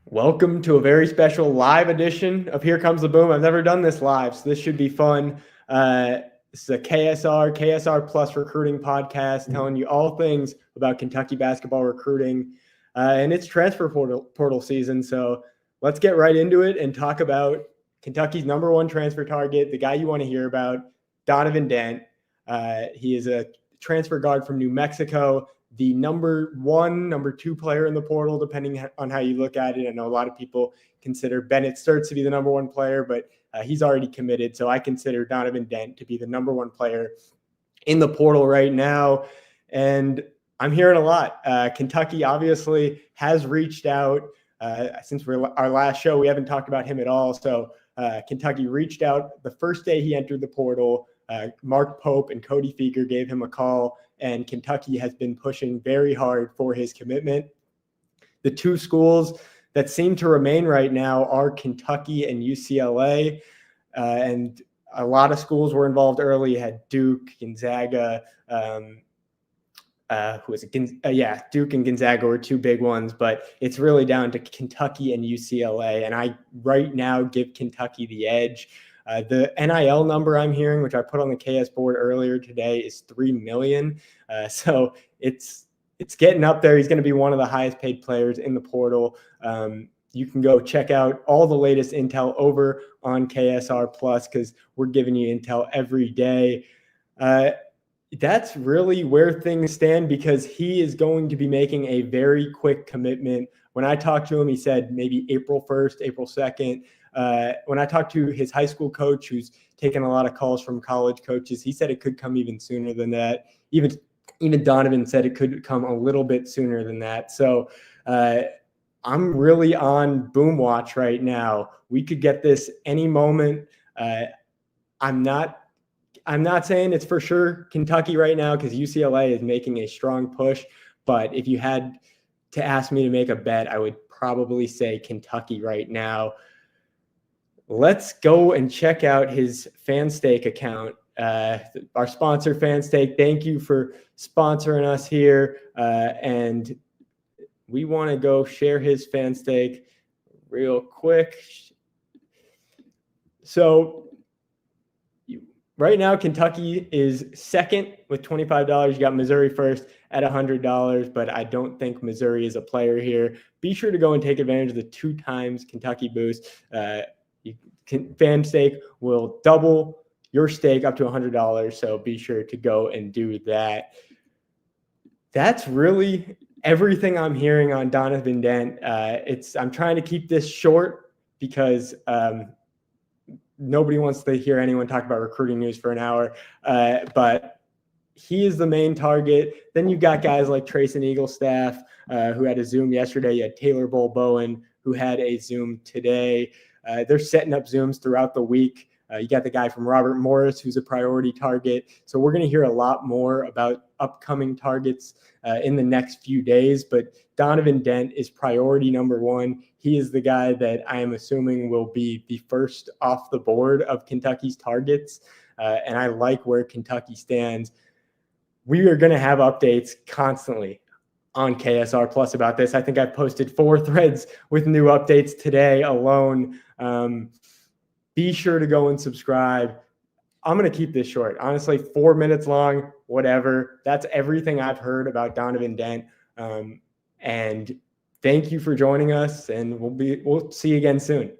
Welcome to a very special live edition of Here Comes the Boom. I've never done this live, so this should be fun. This is a KSR Plus recruiting podcast telling you all things about Kentucky basketball recruiting. And it's transfer portal season, so let's get right into it and talk about Kentucky's number one transfer target, the guy you want to hear about, Donovan Dent. He is a transfer guard from New Mexico, the number one, number two player in the portal, depending on how you look at it. I know a lot of people consider Bennett Sturts to be the number one player, but he's already committed. So I consider Donovan Dent to be the number one player in the portal right now. And I'm hearing a lot. Kentucky obviously has reached out. Since our last show, we haven't talked about him at all. So Kentucky reached out the first day he entered the portal. Mark Pope and Cody Feger gave him a call, and Kentucky has been pushing very hard for his commitment. The two schools that seem to remain right now are Kentucky and UCLA, and a lot of schools were involved early. You had Duke, Gonzaga, Duke and Gonzaga were two big ones, but it's really down to Kentucky and UCLA, and I right now give Kentucky the edge. The NIL number I'm hearing, which I put on the KS board earlier today, is $3 million. So it's getting up there. He's going to be one of the highest paid players in the portal. You can go check out all the latest intel over on KSR Plus because we're giving you intel every day. That's really where things stand because he is going to be making a very quick commitment. When I talked to him, he said maybe April 1st, April 2nd. When I talked to his high school coach, who's taken a lot of calls from college coaches, he said it could come even sooner than that. Even Donovan said it could come a little bit sooner than that. So I'm really on boom watch right now. We could get this any moment. I'm not saying it's for sure Kentucky right now because UCLA is making a strong push. But if you had to ask me to make a bet, I would probably say Kentucky right now. Let's go and check out his FanStake account. Our sponsor, FanStake, thank you for sponsoring us here. And we want to go share his FanStake real quick. So right now, Kentucky is second with $25. You got Missouri first at $100, but I don't think Missouri is a player here. Be sure to go and take advantage of the 2 times Kentucky boost. FanStake will double your stake up to $100, so be sure to go and do that. That's really everything I'm hearing on Donovan Dent. I'm trying to keep this short because nobody wants to hear anyone talk about recruiting news for an hour, but he is the main target. Then you got guys like Trayson Eaglestaff, who had a Zoom yesterday. You had Taylor Bowen, who had a Zoom today. They're setting up Zooms throughout the week. You got the guy from Robert Morris, who's a priority target. So we're going to hear a lot more about upcoming targets in the next few days. But Donovan Dent is priority number one. He is the guy that I am assuming will be the first off the board of Kentucky's targets. And I like where Kentucky stands. We are going to have updates constantly on KSR Plus about this. I think I've posted 4 threads with new updates today alone. Be sure to go and subscribe. I'm going to keep this short. Honestly, 4 minutes long, whatever. That's everything I've heard about Donovan Dent. And thank you for joining us, and we'll see you again soon.